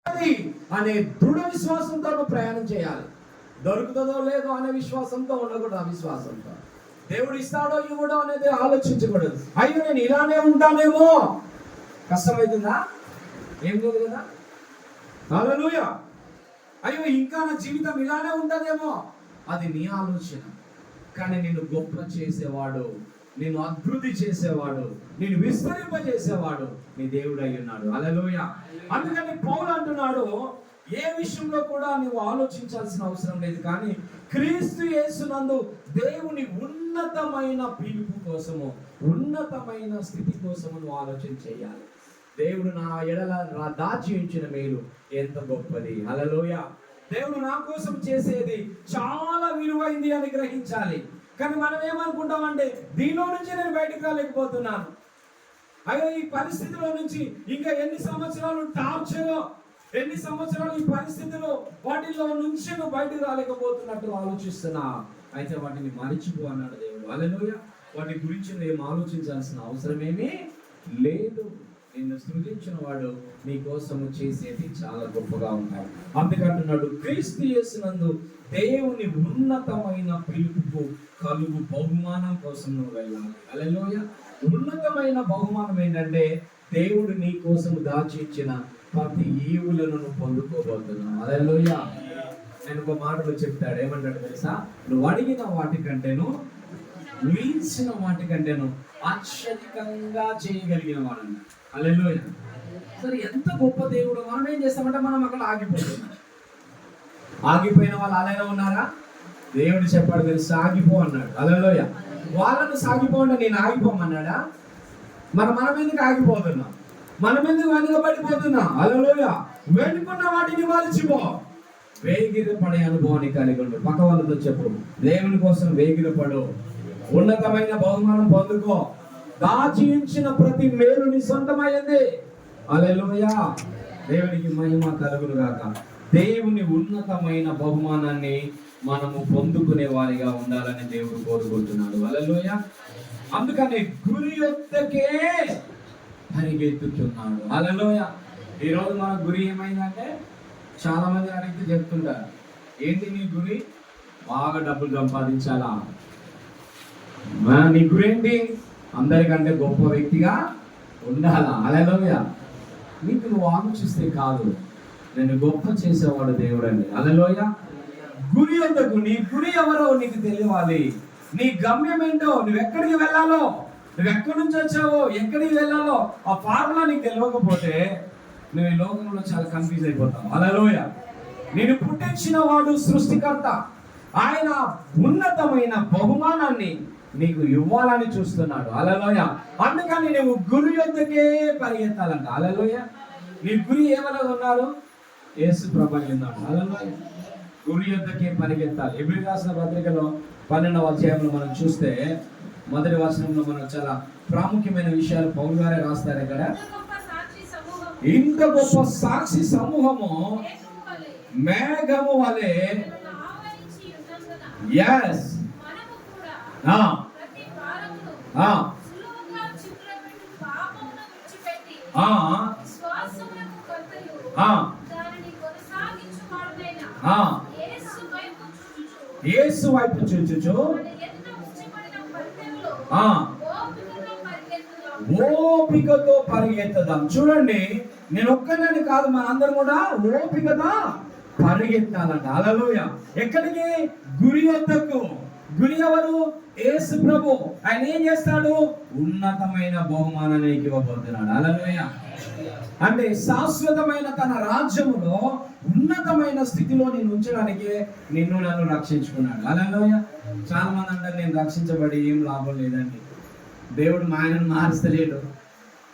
అనే దృఢ విశ్వాసంతో ప్రయాణం చేయాలి. దొరుకుతుందో లేదో అనే విశ్వాసంతో ఉండకూడదు. అవిశ్వాసంతో దేవుడు ఇస్తాడో ఇవ్వడో అనేది ఆలోచించకూడదు. అయ్యో నేను ఇలానే ఉంటానేమో, కష్టమవుతుందా? ఏం లేదు కదా. హల్లెలూయా. అయ్యో ఇంకా నా జీవితం ఇలానే ఉంటుందేమో, అది నీ ఆలోచన. కానీ నిన్ను గొప్ప చేసేవాడు, నిన్ను అభివృద్ధి చేసేవాడు, నిన్ను విస్తరింపజేసేవాడు నీ దేవుడు అయి ఉన్నాడు. హల్లెలూయా. అందుకని పౌలు అంటున్నాడు, ఏ విషయంలో కూడా నువ్వు ఆలోచించాల్సిన అవసరం లేదు, కానీ క్రీస్తు యేసునందు దేవుని ఉన్నతమైన పిలుపు కోసము, ఉన్నతమైన స్థితి కోసము నువ్వు ఆలోచన చేయాలి. దేవుడు నా ఎడల దాచి ఉంచిన మేలు ఎంత గొప్పది. హల్లెలూయా. దేవుడు నా కోసం చేసేది చాలా విలువైంది అని గ్రహించాలి. కానీ మనం ఏమనుకుంటామంటే, దీనిలో నుంచి నేను బయటకు రాలేకపోతున్నాను, అయ్యో ఈ పరిస్థితిలో నుంచి ఇంకా ఎన్ని సంవత్సరాలు టార్చర్, ఎన్ని సంవత్సరాలు ఈ పరిస్థితులు, వాటిలో నుంచి నువ్వు బయటకు రాలేకపోతున్నట్టు ఆలోచిస్తున్నా. అయితే వాటిని మరిచిపో అన్నాడు దేవుడు. హల్లెలూయా. వాటి గురించి నువ్వు ఏం ఆలోచించాల్సిన అవసరం ఏమీ లేదు. నిన్ను సృజించిన వాడు నీ కోసము చేసేది చాలా గొప్పగా ఉంటాయి. అందుకంటున్నాడు, క్రీస్తు యేసునందు దేవుని ఉన్నతమైన పిలుపుకు కలుగు బహుమానం కోసం నువ్వు వెళ్ళాలి. హల్లెలూయా. ఉన్నతమైన బహుమానం ఏంటంటే, దేవుడు నీ కోసం దాచి ఇచ్చిన ప్రతి ఈవులను నువ్వు పొందుకోబోతున్నావు. హల్లెలూయా. నేను ఒక మాటలో చెప్తాడు, ఏమంటాడు తెలుసా? నువ్వు అడిగిన వాటికంటేను, ఊహించిన వాటికంటేను అత్యధికంగా చేయగలిగిన వాడు. హల్లెలూయా. సరే, ఎంత గొప్ప దేవుడు. మనం ఏం చేస్తామంటే, మనం అక్కడ ఆగిపోతున్నాం. ఆగిపోయిన వాళ్ళు అలానే ఉన్నారా? దేవుడు చెప్పాడు తెలుసు, ఆగిపో అన్నాడు. హల్లెలూయా. వాళ్ళను సాగిపోండి, నేను ఆగిపోమన్నాడా? మనం ఎందుకు ఆగిపోతున్నాం? మనం ఎందుకు వెనుకబడిపోతున్నాం? హల్లెలూయా. వెనుకున్న వాటిని మరచిపో, వేగిరపడే అనుభవాన్ని కలిగి ఉండు. పక్క వాళ్ళతో చెప్పు, దేవుని కోసం వేగిరపడు, ఉన్నతమైన బహుమానం పొందుకో, దాచి ఉంచిన ప్రతి మేలు నీ సొంతమైంది. హల్లెలూయా. దేవునికి మహిమ కలుగును గాక. దేవుని ఉన్నతమైన బహుమానాన్ని మనము పొందుకునే వారిగా ఉండాలని దేవుడు కోరుకుంటున్నాడు. హల్లెలూయా. అందుకని గురి యొద్దకే పరిగెత్తుతున్నాడు. హల్లెలూయా. ఈరోజు మన గురి ఏమైందంటే, చాలా మంది అడిగితే చెప్తుంటారు, ఏంటి నీ గురి? బాగా డబ్బులు సంపాదించాలా? నీ గురి ఏంటి? అందరికంటే గొప్ప వ్యక్తిగా ఉండాలా? హల్లెలూయా. నీకు నువ్వు ఆలోచిస్తే కాదు, నేను గొప్ప చేసేవాడు దేవుడు అండి. హల్లెలూయా. గురి వద్దకు, నీ గురి ఎవరో నీకు తెలియాలి. నీ గమ్యం ఏంటో, నువ్వు ఎక్కడికి వెళ్ళాలో, నువ్వు ఎక్కడి నుంచి వచ్చావో, ఎక్కడికి వెళ్ళాలో ఆ ఫార్ములా నీకు తెలియకపోతే నువ్వు ఈ లోకంలో చాలా కన్ఫ్యూజ్ అయిపోతావు. హల్లెలూయా. నేను పుట్టించిన వాడు సృష్టికర్త, ఆయన ఉన్నతమైన బహుమానాన్ని నీకు ఇవ్వాలని చూస్తున్నాడు. హల్లెలూయా. అందుకని నువ్వు గురి యొద్దకే పరిగెత్తాలంట. హల్లెలూయా. నీ గురి ఏమన్నా ఉన్నారు? యేసు ప్రభువు ఉన్నాడు. హల్లెలూయా. గురి యొద్దకే పరిగెత్తాలి. ఎబ్రీ రాసిన పత్రికలో 12వ అధ్యాయంలో మనం చూస్తే, మొదటి వచనంలో మనం చాలా ప్రాముఖ్యమైన విషయాలు పౌలు గారే రాస్తారు. ఇక్కడ ఇంత గొప్ప సాక్షి సమూహము మేఘము వలె, ఎస్, యేసు వైపు చూచుచు ఓపికతో పరిగెత్తదాం. చూడండి, నేను ఒక్కదాన్ని కాదు, మనందరం కూడా ఓపికతో పరిగెత్తాలంట. హల్లెలూయా. ఎక్కడికి? గురి వద్దకు. గురి ఎవరు? యేసు ప్రభు. ఆయన ఏం చేస్తాడు? ఉన్నతమైన బహుమానాన్ని ఇవ్వబోతున్నాడు. హల్లెలూయా. అంటే శాశ్వతమైన తన రాజ్యములో ఉన్నతమైన స్థితిలో నేను ఉంచడానికి నిన్ను నన్ను రక్షించుకున్నాడు. హల్లెలూయా. చాలా మంది అంటారు, నేను రక్షించబడి ఏం లాభం లేదండి, దేవుడు మా ఆయనను మారుస్తలేడు,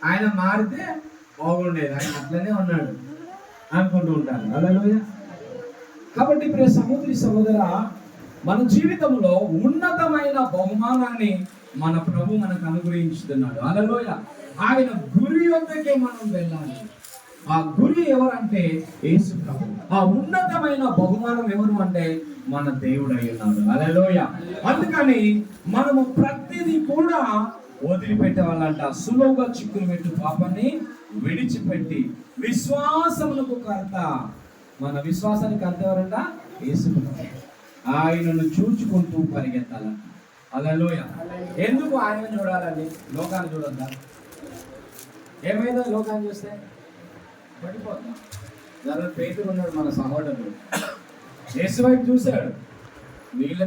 ఆయన మారితే బాగుండేది, ఆయన అట్లనే ఉన్నాడు అనుకుంటూ ఉంటారు. హల్లెలూయా. కాబట్టి ప్రియ సహోదరి సహోదర, మన జీవితంలో ఉన్నతమైన బహుమానాన్ని మన ప్రభు మనకు అనుగ్రహించుతున్నాడు. హల్లెలూయా. ఆయన గురి వద్దకే మనం వెళ్ళాలి. ఆ గురి ఎవరంటే యేసు ప్రభు. ఆ ఉన్నతమైన బహుమానం ఎవరు అంటే మన దేవుడు అయి ఉన్నాడు. హల్లెలూయా. అందుకని మనము ప్రతిదీ కూడా వదిలిపెట్టేవాళ్ళంట. సులువుగా చిక్కులు పెట్టు పాపాన్ని విడిచిపెట్టి విశ్వాసమునకు కర్త. మన విశ్వాసానికి కర్త ఎవరంట? యేసుక్రీస్తు. ఆయనను చూచుకుంటూ పరిగెత్తాలంట. హల్లెలూయా. ఎందుకు ఆయన చూడాలండి? లోకాన్ని చూడొద్దా? ఏమైందో లోకాన్ని చూస్తే పడిపోతాం. పేతురు ఉన్నాడు, మన సహోదరుడు, యేసు వైపు చూశాడు. వీళ్ళ